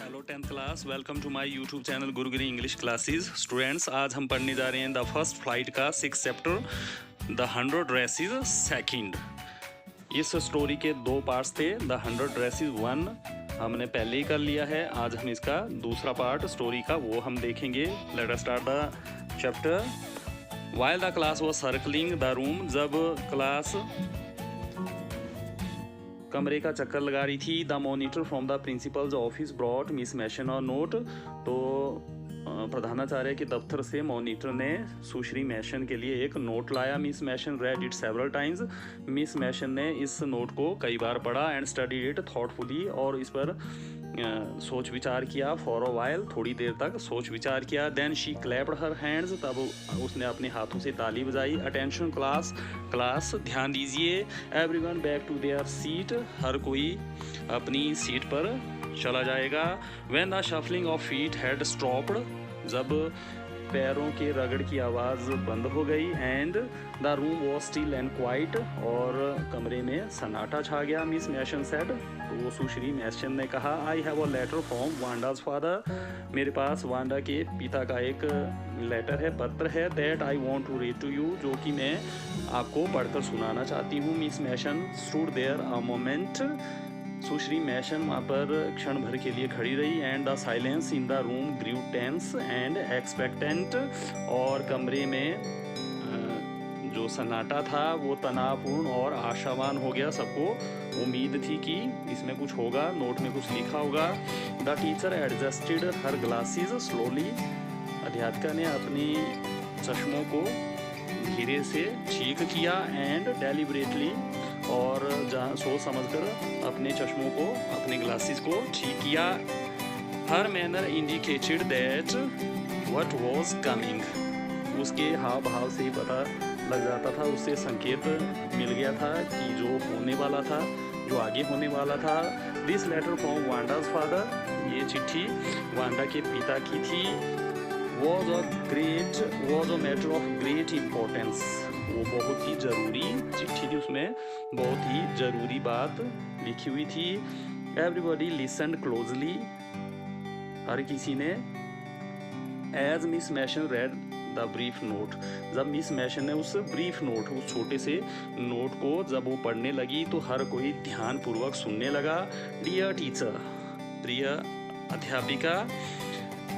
Hello 10th class, welcome to my YouTube channel Gurugiri English classes. Students, आज हम पढ़ने जा रहे हैं द फर्स्ट फ्लाइट का 6th chapter the 100 dresses second. इस स्टोरी के दो पार्ट्स थे। द 100 ड्रेसेस 1 हमने पहले ही कर लिया है। आज हम इसका दूसरा पार्ट स्टोरी का वो हम देखेंगे। Let us start the chapter. While the class was circling the room, जब क्लास कमरे का चक्कर लगा रही थी, the monitor from the principal's office brought Miss Mason और नोट, तो प्रधानाचार्य के दफ्तर से मॉनिटर ने सुश्री मैशन के लिए एक नोट लाया। Miss Mason read it several times. Miss Mason ने इस नोट को कई बार पढ़ा एंड स्टडीड इट थॉटफुली, और इस पर सोच विचार किया। फॉर अ वाइल, थोड़ी देर तक सोच विचार किया। Then she clapped her hands, तब उसने अपने हाथों से ताली बजाई। अटेंशन क्लास, क्लास ध्यान दीजिए। Everyone back to their seat, हर कोई अपनी सीट पर चला जाएगा। When the shuffling of feet had stopped, जब पैरों के रगड़ की आवाज़ बंद हो गई। And the room was still and quiet, और कमरे में सन्नाटा छा गया। मिस मैशन सेड, तो सुश्री मैशन ने कहा, I have a letter from Wanda's father, मेरे पास वांडा के पिता का एक लेटर है, पत्र है। That I want to read to you, जो कि मैं आपको पढ़कर सुनाना चाहती हूँ। Miss Mason stood there a moment, सुश्री मैशन वहाँ पर क्षण भर के लिए खड़ी रही। And the silence in the room grew tense and expectant, और कमरे में जो सन्नाटा था वो तनावपूर्ण और आशावान हो गया। सबको उम्मीद थी कि इसमें कुछ होगा, नोट में कुछ लिखा होगा। The teacher adjusted her glasses slowly, अध्यापिका ने अपनी चश्मों को धीरे से ठीक किया। एंड डेलिबरेटली, और जहाँ सोच समझकर अपने चश्मों को, अपने ग्लासेस को ठीक किया। Her manner indicated that what was coming, उसके हाव भाव से ही पता लग जाता था, उससे संकेत मिल गया था कि जो होने वाला था, जो आगे होने वाला था। This letter from Wanda's father, ये चिट्ठी वांडा के पिता की थी। Was a matter of great importance, वो बहुत ही ज़रूरी चिट्ठी थी, उसमें बहुत ही ज़रूरी बात लिखी हुई थी। एवरीबॉडी लिसन्ड क्लोजली, हर किसी ने। As Miss Mason read the brief note, जब मिस मैशन ने उस ब्रीफ नोट, उस छोटे से नोट को जब वो पढ़ने लगी, तो हर कोई ध्यानपूर्वक सुनने लगा। डियर टीचर, प्रिय अध्यापिका,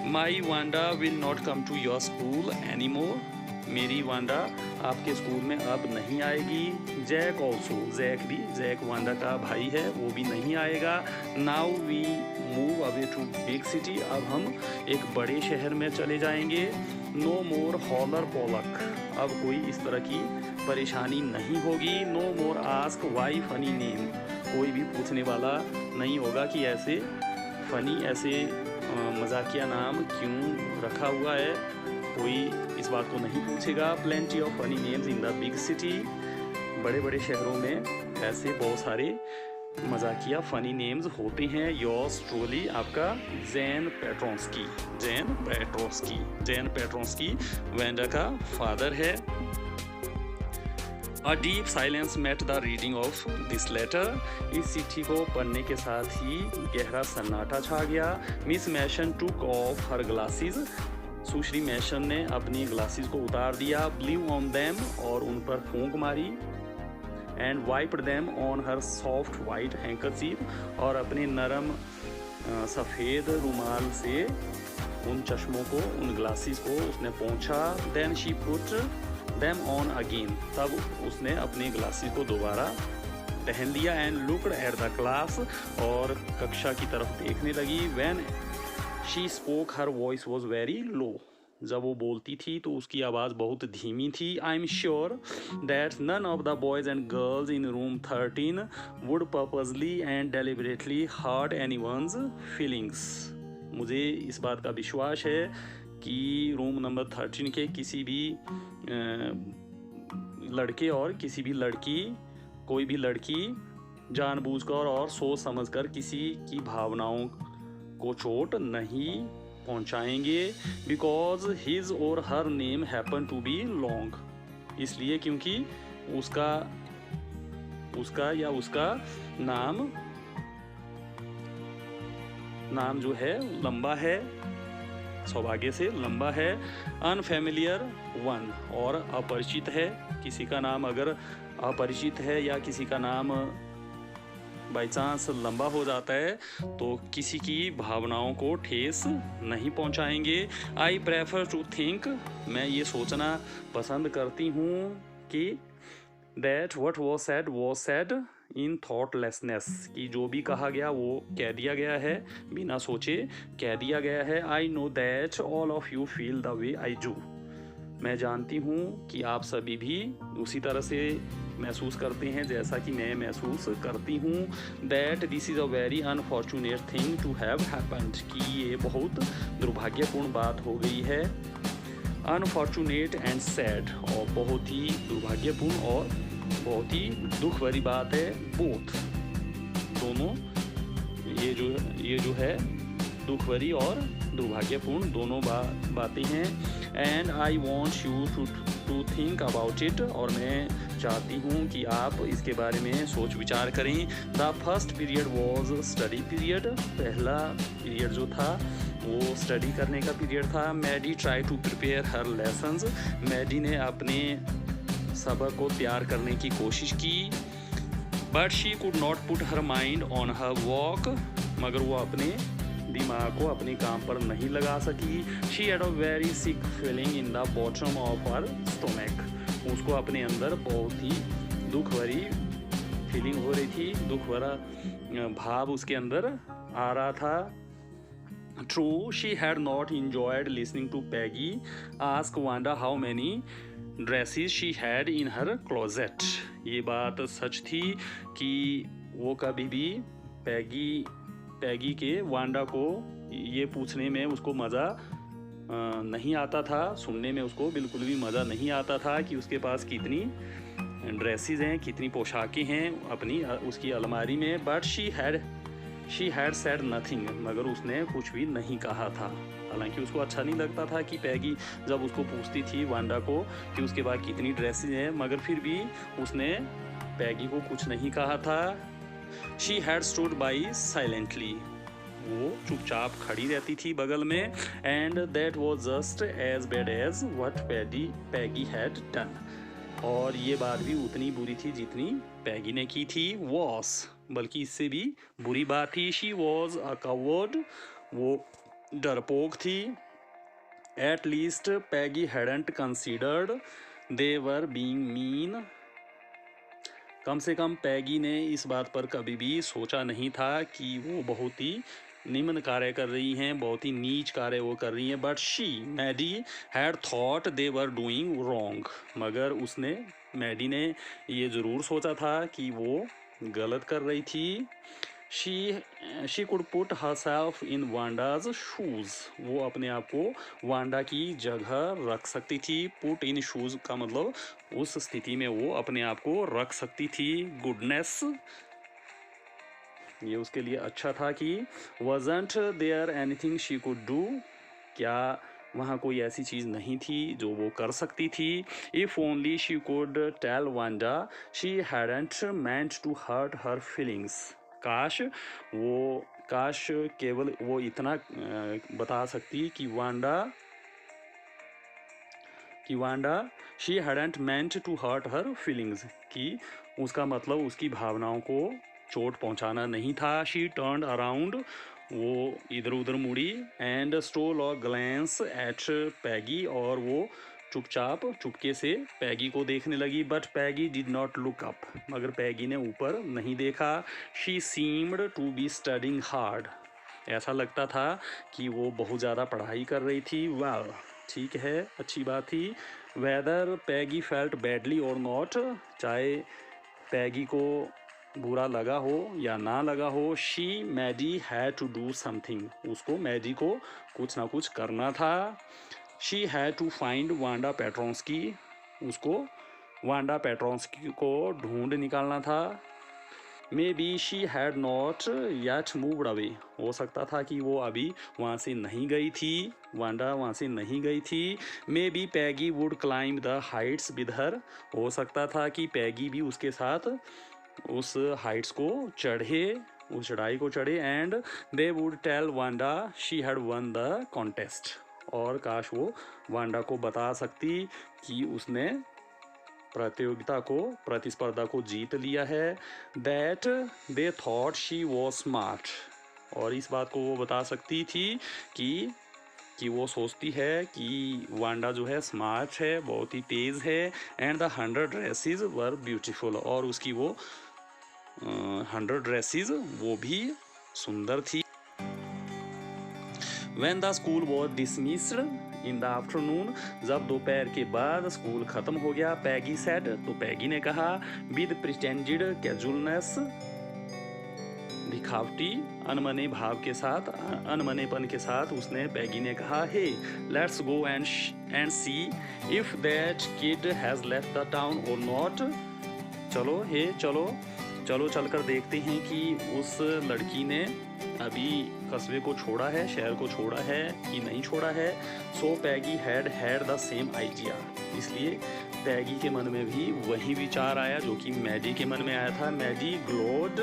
my Wanda will not come to your school any more, मेरी वांडा आपके स्कूल में अब नहीं आएगी। जैक ऑल्सो, जैक भी, जैक वांडा का भाई है, वो भी नहीं आएगा। Now we move away to big city, अब हम एक बड़े शहर में चले जाएंगे। नो मोर हॉलर पोलक, अब कोई इस तरह की परेशानी नहीं होगी। No more ask why funny name, कोई भी पूछने वाला नहीं होगा कि ऐसे फनी, ऐसे मजाकिया नाम क्यों रखा हुआ है, कोई इस बात को नहीं पूछेगा। Plenty of funny names in the big city, बड़े बड़े शहरों में ऐसे बहुत सारे मजाकिया फनी नेम्स होते हैं। योर्स ट्रूली, आपका जैन पेट्रोंस्की, जैन पेट्रोंस्की, जैन पेट्रोंस्की वांडा का फादर है। A deep silence met the reading of this letter, इस चिट्ठी को पढ़ने के साथ ही गहरा सन्नाटा छा गया। Miss Mason took off her glasses, सुश्री मैशन ने अपनी ग्लासेस को उतार दिया। ब्लीव ऑन देम, और उन पर फूंक मारी। And wiped them on her soft white handkerchief, और अपने नरम सफ़ेद रुमाल से उन चश्मों को, उन ग्लासेस को उसने पोंछा। Then she put them on again, तब उसने अपने ग्लासेस को दोबारा पहन लिया। And looked at the class, और कक्षा की तरफ देखने लगी। When she spoke her voice was very low, जब वो बोलती थी तो उसकी आवाज़ बहुत धीमी थी। I am sure that none of the boys and girls in room 13 would purposely and deliberately hurt anyone's feelings, मुझे इस बात का विश्वास है कि रूम नंबर 13 के किसी भी लड़के और किसी भी लड़की, कोई भी लड़की जानबूझकर और सोच समझकर किसी की भावनाओं को चोट नहीं पहुंचाएंगे। Because his or her name happen to be long, इसलिए क्योंकि उसका या उसका नाम नाम जो है लंबा है, सौभाग्य से लंबा है। अनफेमिलियर वन, और अपरिचित है। किसी का नाम अगर अपरिचित है या किसी का नाम बाई चांस लंबा हो जाता है तो किसी की भावनाओं को ठेस नहीं पहुंचाएंगे। आई प्रेफर टू थिंक, मैं ये सोचना पसंद करती हूँ कि that what was said in thoughtlessness, कि जो भी कहा गया वो कह दिया गया है, बिना सोचे कह दिया गया है। I know that all of you feel the way I do, मैं जानती हूँ कि आप सभी भी उसी तरह से महसूस करते हैं जैसा कि मैं महसूस करती हूँ। That this is a very unfortunate thing to have happened, कि ये बहुत दुर्भाग्यपूर्ण बात हो गई है। अनफॉर्चुनेट एंड सैड, और बहुत ही दुर्भाग्यपूर्ण और बहुत ही दुख भरी बात है। बोथ, दोनों, ये जो है दुख भरी और दुर्भाग्यपूर्ण दोनों बातें हैं। And I want you to think about it, और मैं चाहती हूँ कि आप इसके बारे में सोच विचार करें। The first period was study period, पहला पीरियड जो था वो स्टडी करने का पीरियड था। Maddie try to prepare her lessons, Maddie ने अपने सबक को तैयार करने की कोशिश की। But she could not put her mind on her work, मगर वो अपने दिमाग को अपने काम पर नहीं लगा सकी। She had a very sick feeling in the bottom of her stomach, उसको अपने अंदर बहुत ही दुख भरी फीलिंग हो रही थी, दुख भरा भाव उसके अंदर आ रहा था। True, she had not enjoyed listening to Peggy ask Wanda how many dresses she had in her closet, ये बात सच थी कि वो कभी भी पैगी के वांडा को ये पूछने में उसको मज़ा नहीं आता था, सुनने में उसको बिल्कुल भी मज़ा नहीं आता था कि उसके पास कितनी ड्रेसेस हैं, कितनी पोशाकें हैं अपनी उसकी अलमारी में। But she had said nothing, मगर उसने कुछ भी नहीं कहा था। हालांकि उसको अच्छा नहीं लगता था कि पैगी जब उसको पूछती थी वांडा को कि उसके पास कितनी ड्रेसेस हैं, मगर फिर भी उसने पैगी को कुछ नहीं कहा था। She had stood by silently, वो चुपचाप खड़ी रहती थी बगल में। And that was just as bad as what Peggy had done, और ये बात भी उतनी बुरी थी जितनी पैगी ने की थी। वॉज, बल्कि इससे भी बुरी बात थी। शी वॉज अ कवर्ड, वो डरपोक थी। At least Peggy hadn't considered they were being mean, कम से कम पैगी ने इस बात पर कभी भी सोचा नहीं था कि वो बहुत ही निम्न कार्य कर रही हैं, बहुत ही नीच कार्य वो कर रही हैं। But she Maddie had thought they were doing wrong, मगर उसने मैडी ने ये ज़रूर सोचा था कि वो गलत कर रही थी। She could put herself in Wanda's shoes, वो अपने आप को वांडा की जगह रख सकती थी। पुट इन शूज़ का मतलब उस स्थिति में वो अपने आप को रख सकती थी। गुडनेस, ये उसके लिए अच्छा था कि wasn't there anything she could do, क्या वहाँ कोई ऐसी चीज़ नहीं थी जो वो कर सकती थी। If only she could tell Wanda she hadn't meant to hurt her feelings, काश केवल वो इतना बता सकती कि Wanda she hadn't meant to hurt her feelings, कि उसका मतलब उसकी भावनाओं को चोट पहुंचाना नहीं था। शी टर्न्ड अराउंड, वो इधर उधर मुड़ी। And stole a glance at Peggy, और वो चुपके से पैगी को देखने लगी। But Peggy did not look up, मगर पैगी ने ऊपर नहीं देखा। She seemed to be studying hard, ऐसा लगता था कि वो बहुत ज़्यादा पढ़ाई कर रही थी। वेल, ठीक है, अच्छी बात थी। वेदर पैगी फेल्ट बैडली और नॉट, चाहे पैगी को बुरा लगा हो या ना लगा हो, she Maddie had to do something, उसको मैडी को कुछ ना कुछ करना था। She had to find Wanda Petronski, उसको वांडा पेट्रोंस्की को ढूंढ निकालना था। Maybe she had not yet moved away, हो सकता था कि वो अभी वहाँ से नहीं गई थी, वांडा वहाँ से नहीं गई थी। May be Peggy would climb the Heights with her, हो सकता था कि पैगी भी उसके साथ उस हाइट्स को चढ़े। उस चढ़ाई को चढ़े and they would tell Wanda she had won the contest, और काश वो वांडा को बता सकती कि उसने प्रतिस्पर्धा को जीत लिया है। That they thought she was smart, और इस बात को वो बता सकती थी कि वो सोचती है कि वांडा जो है स्मार्ट है, बहुत ही तेज़ है। And the 100 dresses were beautiful, और उसकी वो 100 ड्रेसेस वो भी सुंदर थी। When the school was dismissed in the afternoon, जब दोपहर के बाद स्कूल ख़त्म हो गया, पैगी said, तो पैगी ने कहा, with pretended casualness, दिखावटी अनमने भाव के साथ, अनमनेपन के साथ उसने पैगी ने कहा, hey, let's go and see if that kid has left the town or not. चलो चलो चलकर देखते हैं कि उस लड़की ने अभी कस्बे को छोड़ा है, शहर को छोड़ा है कि नहीं छोड़ा है। सो पैगी हैड द सेम आइडिया, इसलिए पैगी के मन में भी वही विचार आया जो कि मैडी के मन में आया था। मैडी ग्लोड,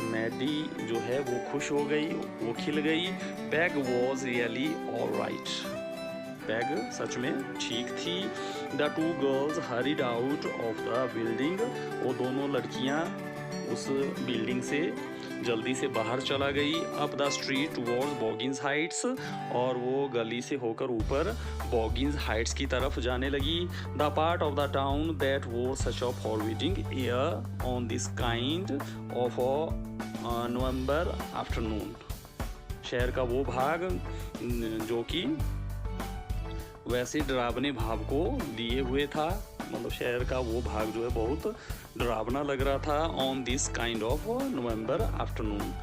मैडी जो है वो खुश हो गई, वो खिल गई। Peg was really all right, Peg सच में ठीक थी। The two girls hurried out of the building, वो दोनों लड़कियां उस बिल्डिंग से जल्दी से बाहर चला गई। Up the street towards Boggins Heights, और वो गली से होकर ऊपर बॉगिंस हाइट्स की तरफ जाने लगी। The part of the town that wore such a forbidding air on this kind of a November afternoon, शहर का वो भाग जो कि वैसे डरावने भाव को दिए हुए था, मतलब शहर का वो भाग जो है बहुत डरावना लग रहा था। On this kind of November afternoon,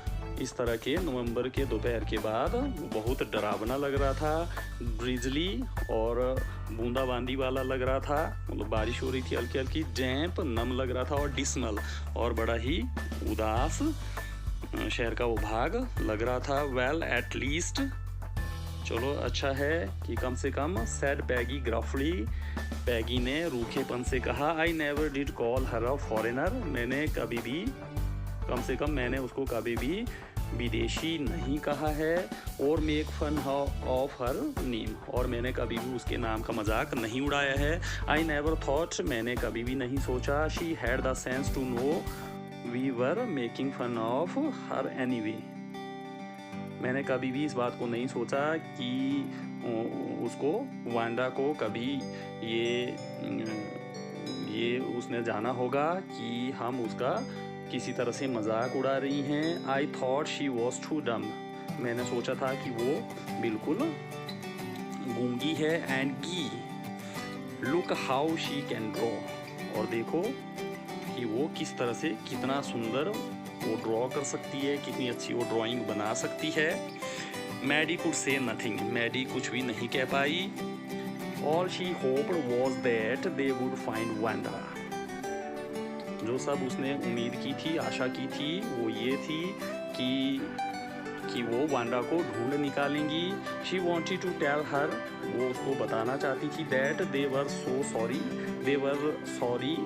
इस तरह के नवंबर के दोपहर के बाद बहुत डरावना लग रहा था। ड्रिजली, और बूंदाबांदी वाला लग रहा था, मतलब बारिश हो रही थी हल्की हल्की। डैम्प, नम लग रहा था, और डिस्मल, और बड़ा ही उदास शहर का वो भाग लग रहा था। वेल एट लीस्ट, चलो अच्छा है कि कम से कम, सैड पैगी ग्रफली, पैगी ने रूखेपन से कहा। I never did call her a foreigner, मैंने कभी भी, कम से कम मैंने उसको कभी भी विदेशी नहीं कहा है। और make fun of her name, और मैंने कभी भी उसके नाम का मजाक नहीं उड़ाया है। आई नेवर थॉट, मैंने कभी भी नहीं सोचा। She had the sense to know we were making fun of her anyway, मैंने कभी भी इस बात को नहीं सोचा कि उसको, वांडा को कभी ये उसने जाना होगा कि हम उसका किसी तरह से मजाक उड़ा रही हैं। I thought she was too dumb, मैंने सोचा था कि वो बिल्कुल गूंगी है। एंड गी, look how she can draw, और देखो कि वो किस तरह से, कितना सुंदर वो ड्रॉ कर सकती है, कितनी अच्छी वो ड्राइंग बना सकती है। Maddie could say nothing, Maddie कुछ भी नहीं कह पाई। All she hoped was that they would find Wanda, जो सब उसने उम्मीद की थी, आशा की थी, वो ये थी कि वो वांडा को ढूंढ निकालेंगी। She wanted to tell her, वो उसको बताना चाहती थी, that they were sorry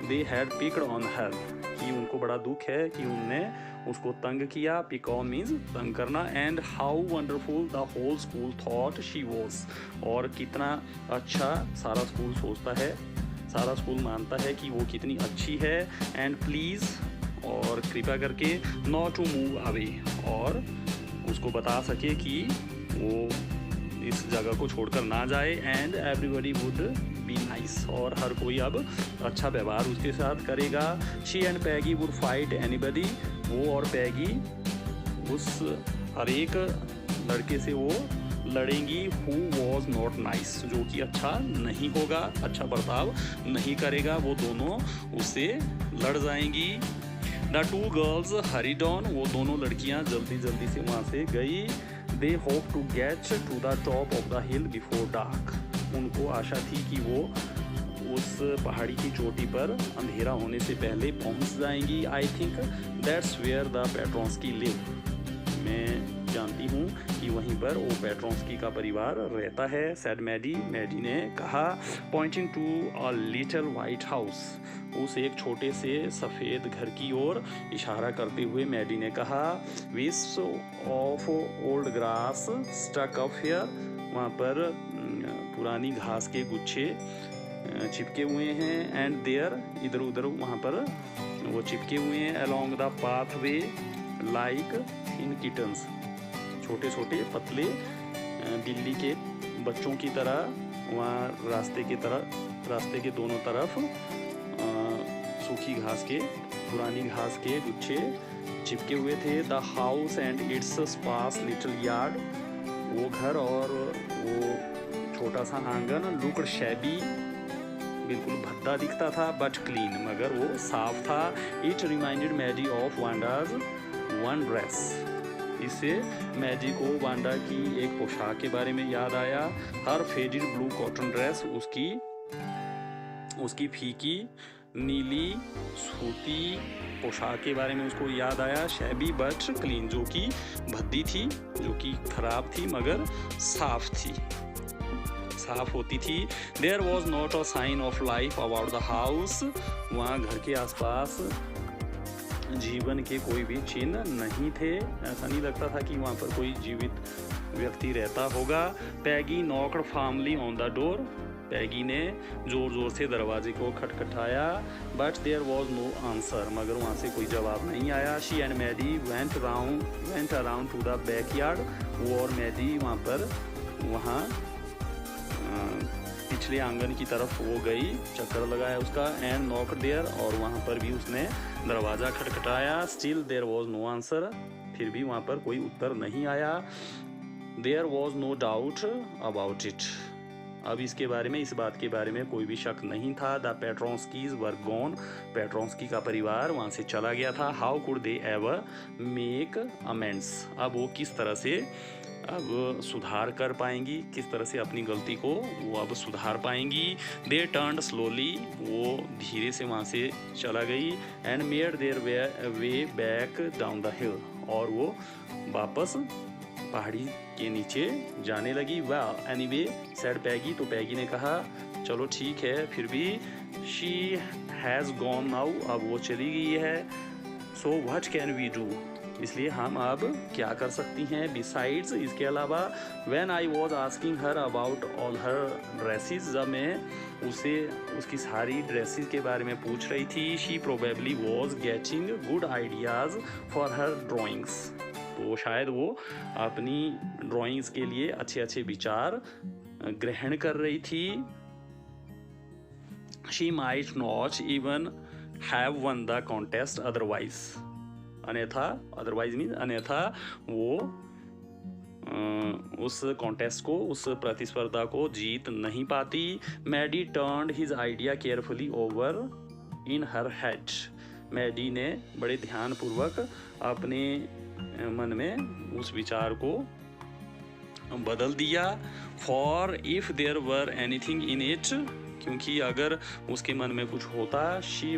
they had picked on her, कि उनको बड़ा दुख है कि उनने उसको तंग किया। पिक ऑन मीन्स तंग करना। And how wonderful the whole school thought she was, और कितना अच्छा सारा स्कूल सोचता है, सारा स्कूल मानता है कि वो कितनी अच्छी है। एंड प्लीज़, और कृपया करके, नॉट टू मूव अवे, और उसको बता सके कि वो इस जगह को छोड़कर ना जाए। And everybody would be nice, और हर कोई अब अच्छा व्यवहार उसके साथ करेगा। She and Peggy would fight anybody, वो और पैगी उस हर एक लड़के से वो लड़ेंगी। हु वॉज नॉट नाइस, जो कि अच्छा नहीं होगा, अच्छा बर्ताव नहीं करेगा, वो दोनों उससे लड़ जाएंगी। The two girls hurried on, वो दोनों लड़कियां जल्दी जल्दी से वहाँ से गई। They hope to get to the top of the hill before dark, उनको आशा थी कि वो उस पहाड़ी की चोटी पर अंधेरा होने से पहले पहुंच जाएंगी। I think that's where the Petronski live, मैं जानती हूँ कि वहीं पर वो पेट्रोंस्की का परिवार रहता है। सैड मैडी, मैडी ने कहा, pointing to a little white house, उस एक छोटे से सफ़ेद घर की ओर इशारा करते हुए मैडी ने कहा, wisp of old grass stuck up here, वहाँ पर पुरानी घास के गुच्छे चिपके हुए हैं। एंड देयर, इधर उधर वहाँ पर वो चिपके हुए हैं। Along the pathway like in kittens, छोटे छोटे पतले बिल्ली के बच्चों की तरह वहाँ रास्ते के दोनों तरफ सूखी घास के, पुरानी घास के गुच्छे चिपके हुए थे। The house and its sparse little yard, वो घर और वो छोटा सा आंगन, लुक्ड शैबी, बिल्कुल भद्दा दिखता था, बट क्लीन, मगर वो साफ था। It reminded Maddie of Wanda's one dress, इससे मैडी को वांडा की एक पोशाक के बारे में याद आया। Her faded blue cotton dress, उसकी फीकी नीली सूती पोशाक के बारे में उसको याद आया। शैबी बट क्लीन, जो कि भद्दी थी, जो कि खराब थी मगर साफ होती थी। There was not a sign of life about the house, वहाँ घर के आसपास जीवन के कोई भी चिन्ह नहीं थे। ऐसा नहीं लगता था कि वहाँ पर कोई जीवित व्यक्ति रहता होगा। Peggy knocked formally on the door, Peggy ने जोर जोर से दरवाजे को खटखटाया। But there was no answer, मगर वहाँ से कोई जवाब नहीं आया। She and Maddie went around to the backyard, वो और मैडी वहाँ पिछले आंगन की तरफ वो गई, चक्कर लगाया उसका। एंड नॉक्ड देयर, और वहाँ पर भी उसने दरवाज़ा खटखटाया। Still there was no answer, फिर भी वहाँ पर कोई उत्तर नहीं आया। There was no doubt about it, अब इस बात के बारे में कोई भी शक नहीं था। द पेट्रोंस्कीज वर गॉन, पेट्रोंस्की का परिवार वहाँ से चला गया था। How could they ever make amends, अब वो किस तरह से अब सुधार कर पाएंगी, किस तरह से अपनी गलती को वो अब सुधार पाएंगी। दे टर्न्ड स्लोली, वो धीरे से वहाँ से चला गई। And made their way back down the हिल, और वो वापस पहाड़ी के नीचे जाने लगी। वेल एनीवे सेड पैगी, तो पैगी ने कहा चलो ठीक है, फिर भी शी हैज़ गॉन नाउ, अब वो चली गई है। So what can we do, इसलिए हम अब क्या कर सकती हैं। बिसाइड्स, इसके अलावा, when I was asking her about all her dresses, जब मैं उसे उसकी सारी ड्रेसेस के बारे में पूछ रही थी। She probably was getting good ideas for her drawings, तो शायद वो अपनी ड्राइंग्स के लिए अच्छे अच्छे विचार ग्रहण कर रही थी। She might not even have one the contest otherwise, अन्यथा वो उस कॉन्टेस्ट को, उस प्रतिस्पर्धा को जीत नहीं पाती। Maddie turned his idea carefully over in her head, मैडी ने बड़े ध्यानपूर्वक अपने मन में उस विचार को बदल दिया। For if there were anything in it, क्योंकि अगर उसके मन में कुछ होता, she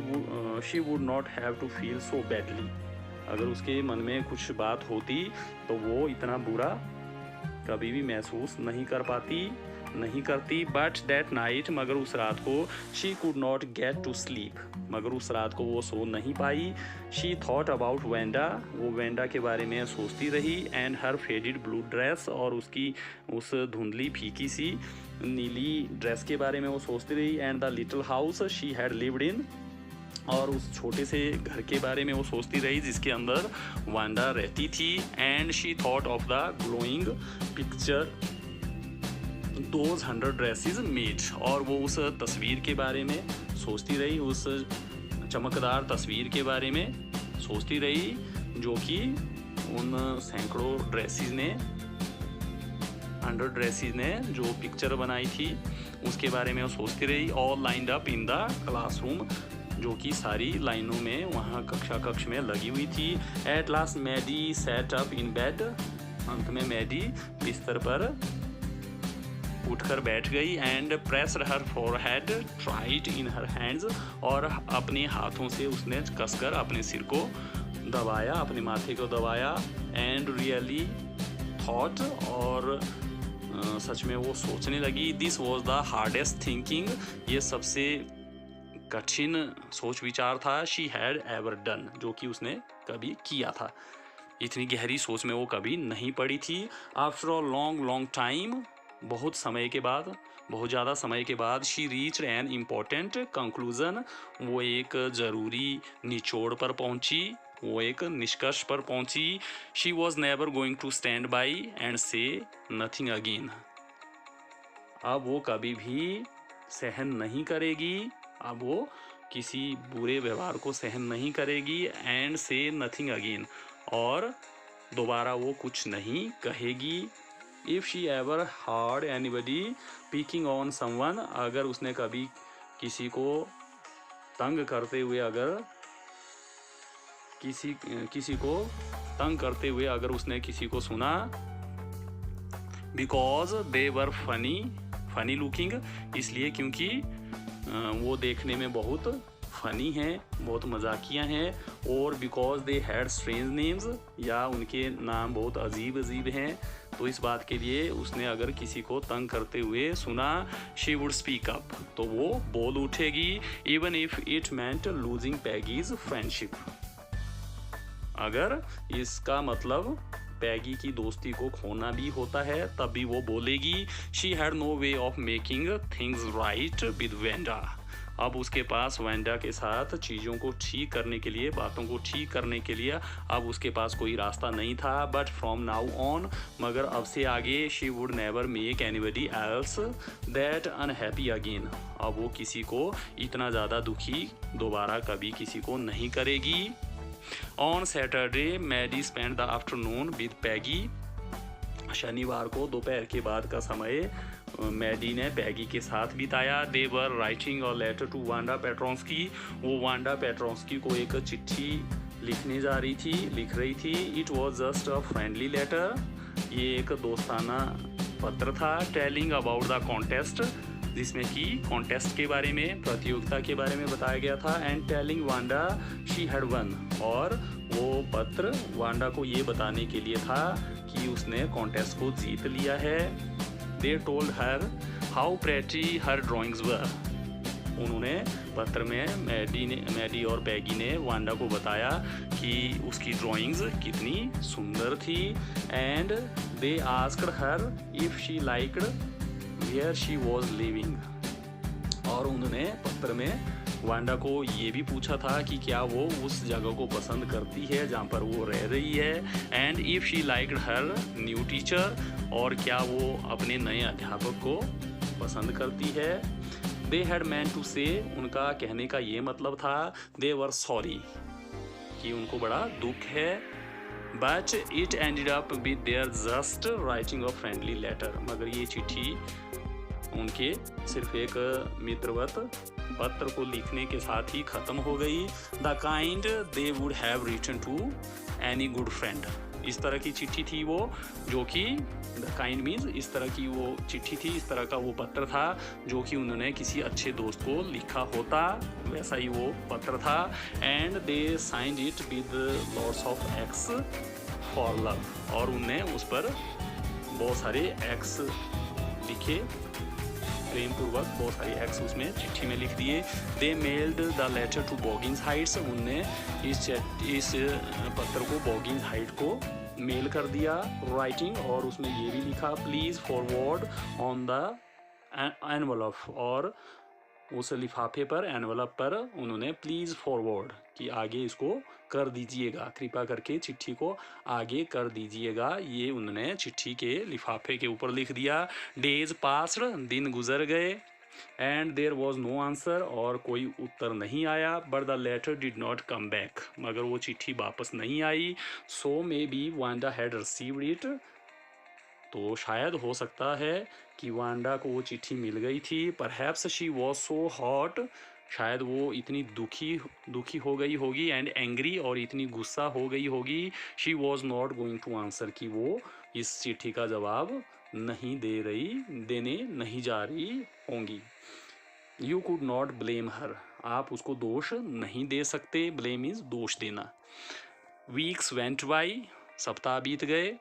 would not have to feel so badly, अगर उसके मन में कुछ बात होती तो वो इतना बुरा कभी भी महसूस नहीं करती। बट दैट नाइट, मगर उस रात को, she could not get to sleep, मगर उस रात को वो सो नहीं पाई। शी थॉट अबाउट वेंडा, वो वेंडा के बारे में सोचती रही। And her faded blue dress, और उसकी उस धुंधली फीकी सी नीली ड्रेस के बारे में वो सोचती रही। And the little house she had lived in, और उस छोटे से घर के बारे में वो सोचती रही जिसके अंदर वांडा रहती थी। And she thought of the glowing picture those 100 dresses made, और वो उस तस्वीर के बारे में सोचती रही, उस चमकदार तस्वीर के बारे में सोचती रही जो कि उन सैकड़ों ड्रेसेस ने, 100 ड्रेसेस ने जो पिक्चर बनाई थी उसके बारे में वो सोचती रही। All lined up in the classroom, जो कि सारी लाइनों में वहाँ कक्ष में लगी हुई थी। At last Maddie sat up in bed, अंत में मैडी बिस्तर पर उठकर बैठ गई। And pressed her forehead tight in her hands, और अपने हाथों से उसने कसकर अपने सिर को दबाया, अपने माथे को दबाया। एंड रियली थॉट, और सच में वो सोचने लगी। This was the hardest thinking, ये सबसे कठिन सोच विचार था। शी हैड एवर डन, जो कि उसने कभी किया था। इतनी गहरी सोच में वो कभी नहीं पड़ी थी। After a long long time, बहुत समय के बाद, बहुत ज़्यादा समय के बाद, she reached an important conclusion, वो एक ज़रूरी निचोड़ पर पहुंची, वो एक निष्कर्ष पर पहुंची। She was never going to stand by and say nothing again, अब वो कभी भी सहन नहीं करेगी, अब वो किसी बुरे व्यवहार को सहन नहीं करेगी। एंड से नथिंग अगेन, और दोबारा वो कुछ नहीं कहेगी। If she ever heard anybody picking on someone, अगर उसने कभी किसी को तंग करते हुए, अगर किसी को तंग करते हुए अगर उसने किसी को सुना, because they were funny looking, इसलिए क्योंकि वो देखने में बहुत फनी हैं, बहुत मजाकिया हैं, और because they had strange names, या उनके नाम बहुत अजीब अजीब हैं, तो इस बात के लिए उसने अगर किसी को तंग करते हुए सुना, शी वुड स्पीक अप, तो वो बोल उठेगी। Even if it meant losing Peggy's friendship, अगर इसका मतलब पैगी की दोस्ती को खोना भी होता है, तब भी वो बोलेगी। She had no way of making things right with Wanda, अब उसके पास वेंडा के साथ चीज़ों को ठीक करने के लिए, बातों को ठीक करने के लिए अब उसके पास कोई रास्ता नहीं था। बट फ्रॉम नाउ ऑन, मगर अब से आगे, she would never make anybody else that unhappy again, अब वो किसी को इतना ज़्यादा दुखी दोबारा कभी किसी को नहीं करेगी। On Saturday Maddie spend the afternoon with Peggy, शनिवार को दोपहर के बाद का समय मैडी ने पैगी के साथ बिताया। They were writing a letter to Wanda Petronski, वो वांडा पेट्रोंस्की को एक चिट्ठी लिख रही थी। It was just a friendly letter, ये एक दोस्ताना पत्र था। टेलिंग अबाउट द कॉन्टेस्ट, जिसमें कि कॉन्टेस्ट के बारे में, प्रतियोगिता के बारे में बताया गया था। And telling Wanda she had one, और वो पत्र वांडा को ये बताने के लिए था कि उसने कॉन्टेस्ट को जीत लिया है। They told her how pretty her drawings were, उन्होंने पत्र में मैडी और पैगी ने वांडा को बताया कि उसकी ड्राइंग्स कितनी सुंदर थी। And they asked her if she liked where she was living, और उन्होंने पत्र में वांडा को ये भी पूछा था कि क्या वो उस जगह को पसंद करती है जहाँ पर वो रह रही है। And if she liked her new teacher, और क्या वो अपने नए अध्यापक को पसंद करती है। दे हैड मेंट टू से, उनका कहने का ये मतलब था, दे वर सॉरी, कि उनको बड़ा दुख है। But it ended up with their just writing a friendly letter, मगर ये चिट्ठी उनके सिर्फ एक मित्रवत पत्र को लिखने के साथ ही ख़त्म हो गई। The kind they would have written to any good friend, इस तरह की चिट्ठी थी वो, जो कि द काइंड मीन्स इस तरह की वो चिट्ठी थी, इस तरह का वो पत्र था जो कि उन्होंने किसी अच्छे दोस्त को लिखा होता, वैसा ही वो पत्र था। And they signed it with lots of x for love, और उनने उस पर बहुत सारे एक्स लिखे, प्रेम पूर्वक बहुत सारे एक्स उसमें चिट्ठी में लिख दिए। They mailed the letter to Boggins Heights, उनने इस पत्र को बॉगिंस हाइट को मेल कर दिया, राइटिंग, और उसमें ये भी लिखा please forward on the envelope, और उस लिफाफे पर, एनवलप पर उन्होंने प्लीज़ फॉरवर्ड कि आगे इसको कर दीजिएगा, कृपा करके चिट्ठी को आगे कर दीजिएगा, ये उन्होंने चिट्ठी के लिफाफे के ऊपर लिख दिया। डेज पास्ड, दिन गुजर गए। And there was no answer, और कोई उत्तर नहीं आया। But the letter did not come back, मगर वो चिट्ठी वापस नहीं आई। So maybe Wanda had received it, तो शायद हो सकता है कि वांडा को वो चिट्ठी मिल गई थी। Perhaps she was so hot, शायद वो इतनी दुखी हो गई होगी, एंड एंग्री, और इतनी गुस्सा हो गई होगी। She was not going to answer, कि वो इस चिट्ठी का जवाब देने नहीं जा रही होंगी। यू कुड नॉट ब्लेम हर, आप उसको दोष नहीं दे सकते, ब्लेम इज दोष देना। वीक्स वेंट बाई, सप्ताह बीत गए।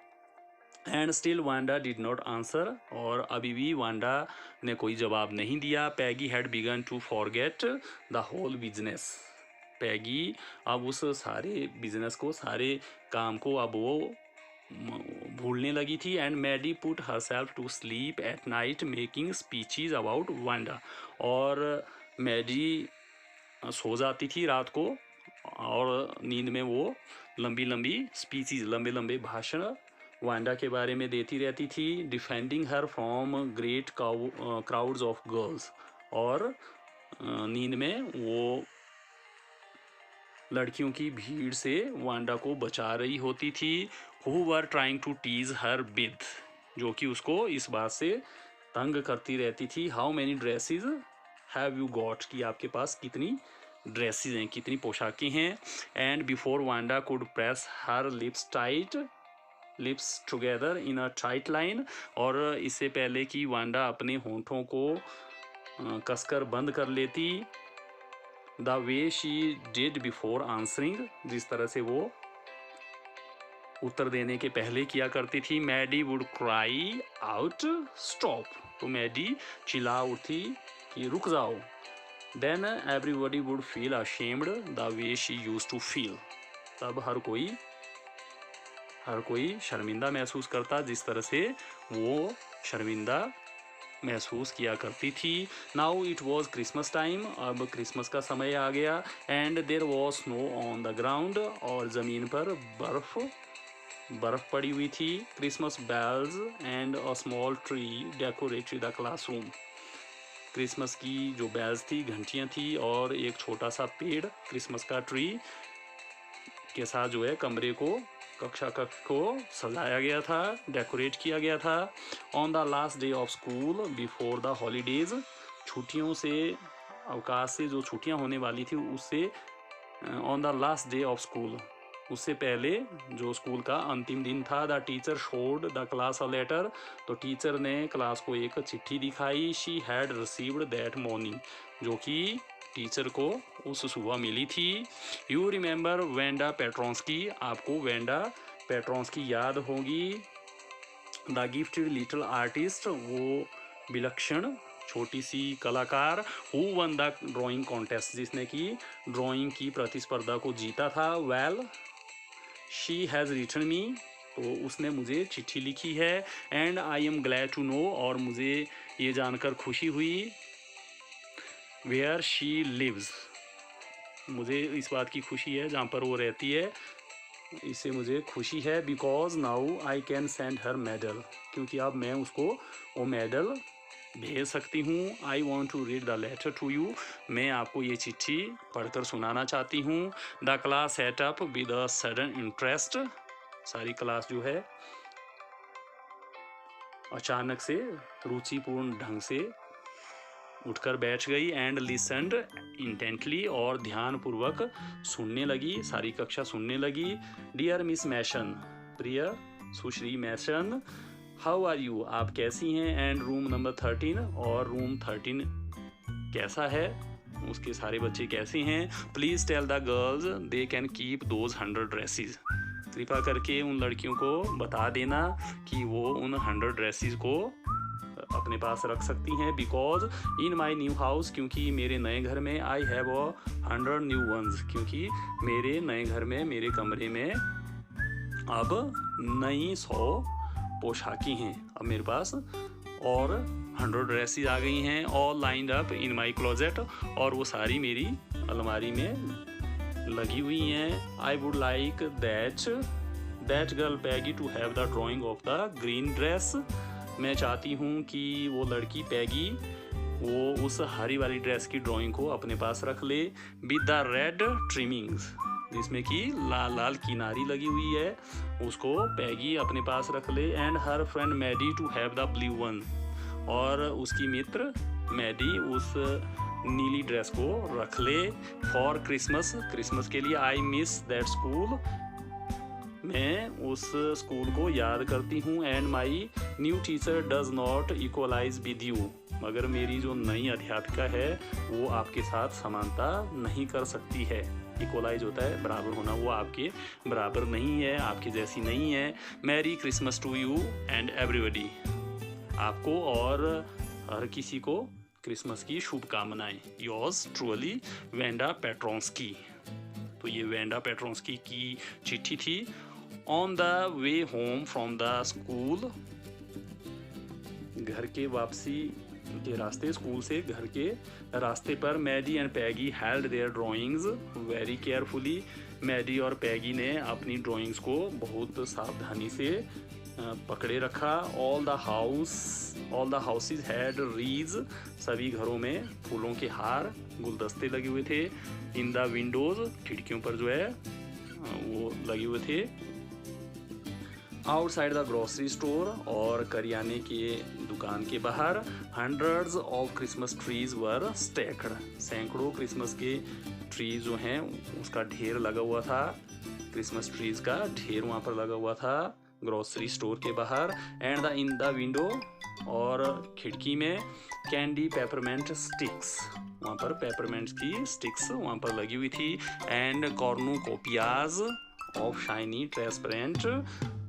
And still Wanda did not answer, और अभी भी वांडा ने कोई जवाब नहीं दिया। Peggy had begun to forget the whole business. Peggy अब उस सारे बिजनेस को, सारे काम को अब वो भूलने लगी थी। And Maddie put herself to sleep at night making speeches about Wanda, और मैडी सो जाती थी रात को और नींद में वो लंबी लंबी स्पीचेज, लंबे लंबे भाषण वांडा के बारे में देती रहती थी। Defending her from great crowds of girls, और नींद में वो लड़कियों की भीड़ से वांडा को बचा रही होती थी। Who were trying to tease her with, जो कि उसको इस बात से तंग करती रहती थी। How many dresses have you got, कि आपके पास कितनी ड्रेसेस हैं, कितनी पोशाकें हैं। And before Wanda could press her lips together in a tight line, और इससे पहले कि वांडा अपने होंठों को कसकर बंद कर लेती, the way she did before answering, जिस तरह से वो उत्तर देने के पहले किया करती थी। Maddie would cry out stop, तो मैडी चिल्ला उठी कि रुक जाओ। Then everybody would feel ashamed the way she used to feel, तब हर कोई शर्मिंदा महसूस करता जिस तरह से वो शर्मिंदा महसूस किया करती थी। Now it was Christmas time, अब क्रिसमस का समय आ गया। And there was snow on the ground, और ज़मीन पर बर्फ पड़ी हुई थी। Christmas bells and a small tree decorated the classroom, Christmas की जो बेल्स थी, घंटियाँ थी, और एक छोटा सा पेड़ क्रिसमस का ट्री के साथ जो है कमरे को, कक्षा कक्ष को सजाया गया था, डेकोरेट किया गया था। On the last day of school before the holidays, छुट्टियों से, अवकाश से जो छुट्टियां होने वाली थी उससे, on the last day of school, उससे पहले जो स्कूल का अंतिम दिन था। The teacher showed the class a letter, तो टीचर ने क्लास को एक चिट्ठी दिखाई। She had received that morning, जो कि टीचर को उस सुबह मिली थी। यू रिमेंबर वेंडा पेट्रोंस्की, आपको वेंडा पेट्रोंस्की याद होगी। द गिफ्टेड लिटिल आर्टिस्ट, वो विलक्षण छोटी सी कलाकार। Who won the drawing contest, जिसने कि ड्राइंग की प्रतिस्पर्धा को जीता था। Well she has written me, तो उसने मुझे चिट्ठी लिखी है। And I am glad to know, और मुझे ये जानकर खुशी हुई। वेयर शी लिव्स, मुझे इस बात की खुशी है जहाँ पर वो रहती है, इससे मुझे खुशी है। Because now I can send her medal, क्योंकि अब मैं उसको वो मेडल भेज सकती हूँ। I want to read the letter to you, मैं आपको ये चिट्ठी पढ़कर सुनाना चाहती हूँ। The class set up with a sudden interest, सारी क्लास जो है अचानक से रुचिपूर्ण ढंग से उठकर बैठ गई। एंड लिसनड इंटेंटली, और ध्यानपूर्वक सुनने लगी, सारी कक्षा सुनने लगी। डियर मिस मैशन, प्रिय सुश्री मैशन, हाउ आर यू, आप कैसी हैं। एंड रूम नंबर 13, और रूम 13 कैसा है, उसके सारे बच्चे कैसे हैं। Please tell the girls they can keep those 100 dresses, कृपा करके उन लड़कियों को बता देना कि वो उन 100 ड्रेसेस को अपने पास रख सकती हैं। Because in my new house, क्योंकि मेरे नए घर में, आई हैव 100 न्यू वंस, क्योंकि मेरे नए घर में, मेरे कमरे में अब नई 100 पोशाकें हैं अब मेरे पास, और 100 ड्रेसेस आ गई हैं। All lined up in my closet, और वो सारी मेरी अलमारी में लगी हुई हैं। I would like that girl Peggy to have the drawing of the green dress, मैं चाहती हूँ कि वो लड़की पैगी वो उस हरी वाली ड्रेस की ड्राइंग को अपने पास रख ले। विद द रेड ट्रिमिंग्स, जिसमें कि लाल लाल किनारी लगी हुई है, उसको पैगी अपने पास रख ले। And her friend Maddie to have the blue one, और उसकी मित्र मैडी उस नीली ड्रेस को रख ले। फॉर क्रिसमस, क्रिसमस के लिए। आई मिस दैट स्कूल, मैं उस स्कूल को याद करती हूँ। And my new teacher does not equalize with you, मगर मेरी जो नई अध्यापिका है वो आपके साथ समानता नहीं कर सकती है। इक्वलाइज होता है, बराबर होना, वो आपके बराबर नहीं है, आपके जैसी नहीं है। Merry Christmas to you and everybody, आपको और हर किसी को क्रिसमस की शुभकामनाएं। Yours truly Wanda Petronski. तो ये वेंडा पेट्रोंस्की की चिट्ठी थी। On the way home from the school, घर के वापसी के रास्ते, स्कूल से घर के रास्ते पर Maddie and Peggy held their drawings very carefully. Maddie और पैगी ने अपनी ड्राइंग्स को बहुत सावधानी से पकड़े रखा। ऑल द हाउसेज हैड रीज, सभी घरों में फूलों के हार, गुलदस्ते लगे हुए थे। इन द विंडोज, खिड़कियों पर जो है वो लगे हुए थे। आउटसाइड द ग्रोसरी स्टोर, और करियाने के दुकान के बाहर, hundreds of Christmas trees were stacked, सैकड़ों क्रिसमस के ट्रीज जो हैं उसका ढेर लगा हुआ था, क्रिसमस ट्रीज का ढेर वहाँ पर लगा हुआ था ग्रोसरी स्टोर के बाहर। And the in the window, और खिड़की में, कैंडी पेपरमेंट स्टिक्स, वहाँ पर पेपरमेंट की स्टिक्स वहाँ पर लगी हुई थी। And cornucopias of shiny transparent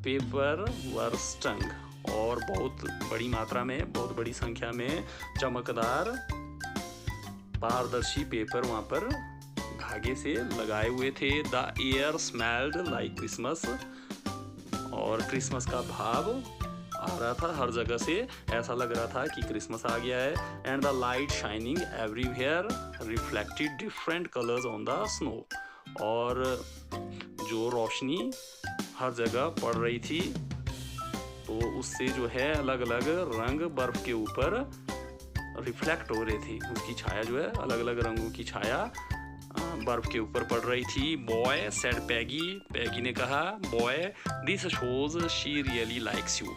paper were strung, और बहुत बड़ी मात्रा में, बहुत बड़ी संख्या में चमकदार पारदर्शी पेपर वहाँ पर धागे से लगाए हुए थे। The air smelled like Christmas, और क्रिसमस का भाव आ रहा था हर जगह से, ऐसा लग रहा था कि क्रिसमस आ गया है। And the light shining everywhere reflected different colours on the snow, और जो रोशनी हर जगह पड़ रही थी तो उससे जो है अलग अलग रंग बर्फ के ऊपर रिफ्लेक्ट हो रहे थे, उसकी छाया जो है, अलग अलग रंगों की छाया बर्फ के ऊपर पड़ रही थी। बॉय सेड पैगी, पैगी ने कहा, boy this shows she really likes you,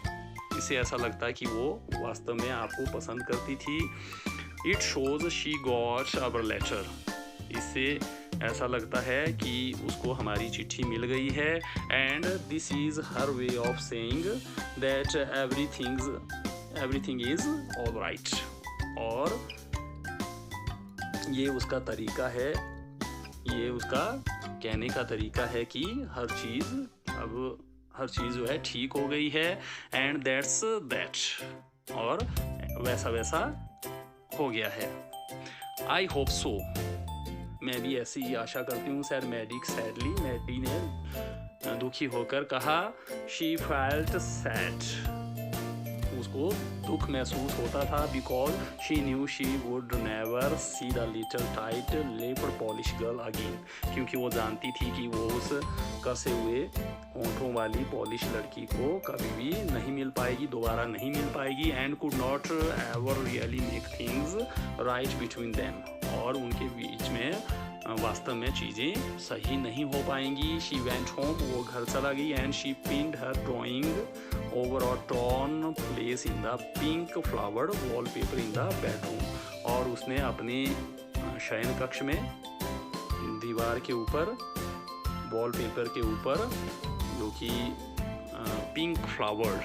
इससे ऐसा लगता है कि वो वास्तव में आपको पसंद करती थी। It shows she got hour later, इससे ऐसा लगता है कि उसको हमारी चिट्ठी मिल गई है। And this is her way of saying that everything is all right, और ये उसका तरीका है, ये उसका कहने का तरीका है कि हर चीज़ जो है ठीक हो गई है। एंड दैट्स दैट, और वैसा वैसा हो गया है। आई होप सो, मैं भी ऐसी ही आशा करती हूँ, सैड मैडी सैडली, मैडी ने दुखी होकर कहा। शी फेल्ट सैड, उसको दुख महसूस होता था। Because she knew she would never see the little tight lipped Polish girl again, क्योंकि वो जानती थी कि वो उस कसे हुए होंठों वाली पॉलिश लड़की को कभी भी नहीं मिल पाएगी, दोबारा नहीं मिल पाएगी। And could not ever really make things right between them, और उनके बीच में वास्तव में चीज़ें सही नहीं हो पाएंगी। शी वेंट होम, वो घर चला गई। And she pinned her drawing over और torn place in the pink flowered wallpaper in the bedroom, और उसने अपने शयन कक्ष में दीवार के ऊपर, वॉलपेपर के ऊपर, जो कि पिंक फ्लावर्ड,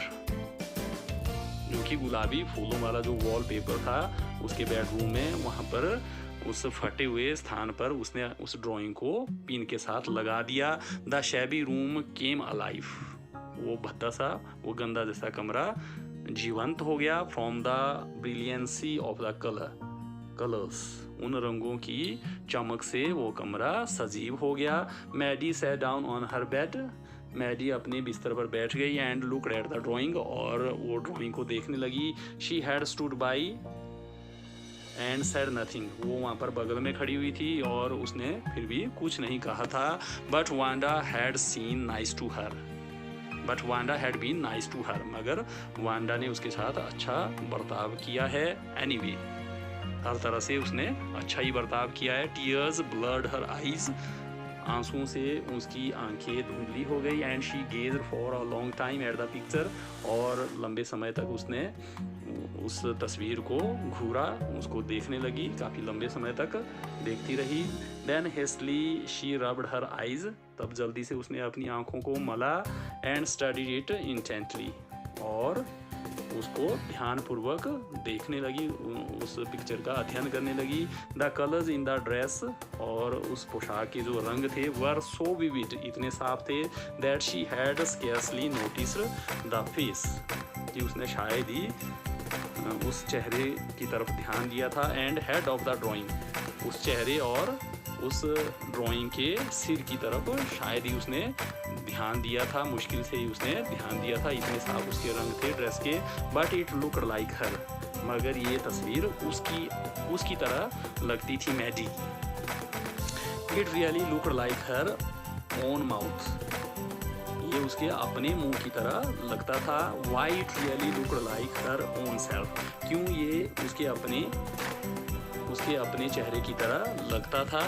जो कि गुलाबी फूलों वाला जो वॉलपेपर था, उसके बेडरूम में, वहाँ पर उस फटे हुए स्थान पर उसने उस ड्राइंग को पिन के साथ लगा दिया। The shabby room came alive, वो भद्दा सा, वो गंदा जैसा कमरा जीवंत हो गया। From the brilliancy of the colours, उन रंगों की चमक से वो कमरा सजीव हो गया। Maddie sat down on her bed, Maddie अपने बिस्तर पर बैठ गई। And looked at the drawing, और वो ड्राइंग को देखने लगी। She had stood by and said nothing, वो वहाँ पर बगल में खड़ी हुई थी और उसने फिर भी कुछ नहीं कहा था। But Wanda had seen nice to her, but Wanda had been nice to her, मगर वांडा ने उसके साथ अच्छा बर्ताव किया है। एनीवे, हर तरह से उसने अच्छा ही बर्ताव किया है। टीयर्स ब्लर्ड हर आईज, आंसुओं से उसकी आंखें धुंधली हो गई। And she gazed for a long time at the picture, और लंबे समय तक उसने उस तस्वीर को घूरा, उसको देखने लगी, काफ़ी लंबे समय तक देखती रही। Then hastily she rubbed her eyes, तब जल्दी से उसने अपनी आंखों को मला। एंड स्टडीड इट इंटेंटली, और उसको ध्यानपूर्वक देखने लगी, उस पिक्चर का अध्ययन करने लगी। The colours in the dress, और उस पोशाक के जो रंग थे वर सो विविड, इतने साफ थे, that she had scarcely noticed the face, कि उसने शायद ही उस चेहरे की तरफ ध्यान दिया था। And head of the drawing, उस चेहरे और उस ड्राइंग के सिर की तरफ शायद ही उसने ध्यान दिया था, मुश्किल से ही उसने ध्यान दिया था, इतने साफ उसके रंग थे ड्रेस के। But it looked like her, मगर ये तस्वीर उसकी तरह लगती थी Maddie. It really looked like her own mouth, ये उसके अपने मुंह की तरह लगता था। Why it really looked like her own self, क्यों ये उसके अपने चेहरे की तरह लगता था,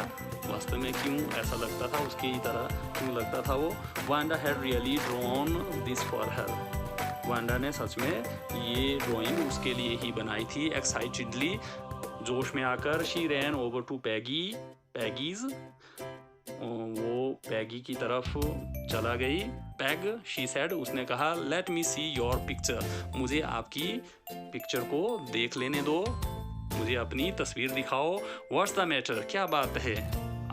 वास्तव में क्यों ऐसा लगता था, उसके ही तरह क्यों लगता था वो। Wanda had really drawn this for her, Wanda ने सच में ये ड्राइंग उसके लिए ही बनाई थी। एक्साइटेडली, जोश में आकर, she ran over to Peggy's, वो पैगी की तरफ चला गई। पैग, शी सेड, उसने कहा, let me see your picture, मुझे आपकी पिक्चर को देख लेने दो, मुझे अपनी तस्वीर दिखाओ। व्हाट्स द मैटर, क्या बात है?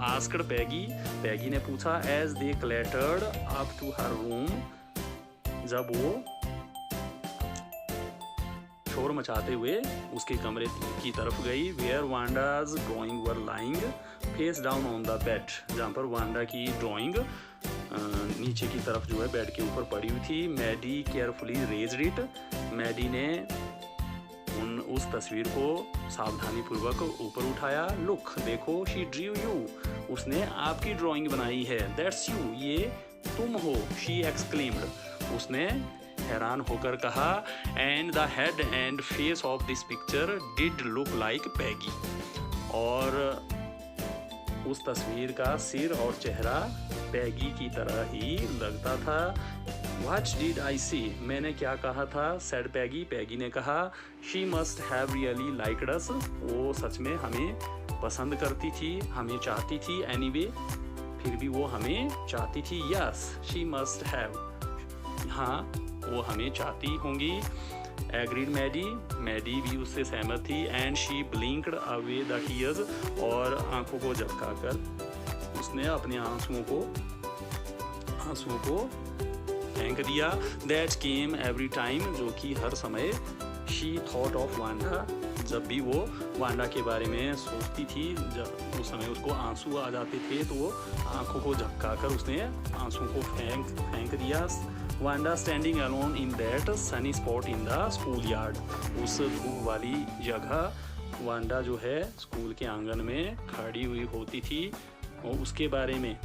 आस्क्ड पैगी ने पूछा। As they clattered up to her room, जब वो शोर मचाते हुए उसके कमरे की तरफ गई। Where Wanda's drawing were lying face down on the bed, जहाँ पर वांडा की ड्राइंग नीचे की तरफ जो है बेड के ऊपर पड़ी हुई थी। Maddie carefully raised it, Maddie ने उस तस्वीर को सावधानी पूर्वक ऊपर उठाया। लुक, देखो, शी ड्रू यू, उसने आपकी ड्राइंग बनाई है। दैट्स यू, ये तुम हो। शी एक्सक्लेम्ड, उसने हैरान होकर कहा। And the head and face of this picture did look like Peggy, और उस तस्वीर का सिर और चेहरा पैगी की तरह ही लगता था। What did I say? मैंने क्या कहा था? said पैगी, पैगी ने कहा। She must have really liked us, वो सच में हमें पसंद करती थी, हमें चाहती थी। Anyway, फिर भी वो हमें चाहती थी। Yes, she must have, हाँ, वो हमें चाहती होंगी। Agreed मैडी भी उससे सहमत थी। And she blinked away the tears, और आंखों को झपकाकर उसने अपने आंसुओं को फेंक दिया। That came every time, जो कि हर समय she thought of वांडा, जब भी वो वांडा के बारे में सोचती थी, जब उस समय उसको आंसू आ जाते थे तो वो आंखों को झपकाकर उसने आंसुओं को फेंक दिया। Wanda standing alone in that Sunny spot in the school yard, उस धूप वाली जगह वांडा जो है स्कूल के आंगन में खड़ी हुई होती थी। और उसके बारे में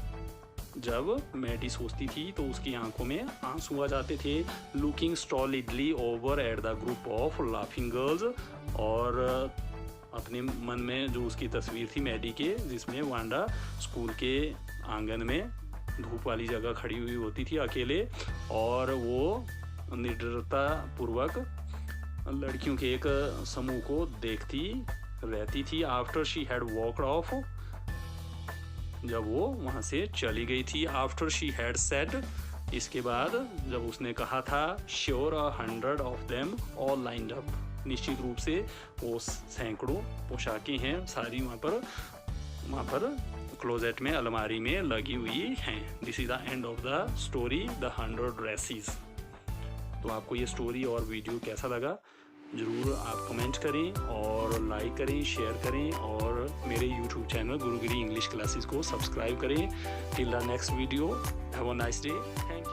जब मैडी सोचती थी तो उसकी आंखों में आंसू आ जाते थे। Looking stolidly over at the group of laughing girls, और अपने मन में जो उसकी तस्वीर थी मैडी के, जिसमें वांडा स्कूल के आंगन में धूप वाली जगह खड़ी हुई होती थी अकेले, और वो निडरता पूर्वक लड़कियों के एक समूह को देखती रहती थी। After she had walked off, जब वो वहाँ से चली गई थी। आफ्टर शी हैड सेड, इसके बाद जब उसने कहा था। Sure 100 of them all lined up, निश्चित रूप से वो सैकड़ों पोशाकें हैं सारी वहाँ पर क्लोजेट में, अलमारी में लगी हुई हैं। This is the end of the story the 100 dresses. तो आपको ये स्टोरी और वीडियो कैसा लगा ज़रूर आप कमेंट करें और लाइक करें, शेयर करें, और मेरे YouTube channel Gurugiri English classes को सब्सक्राइब करें। Till the next video, have a nice day, thank you.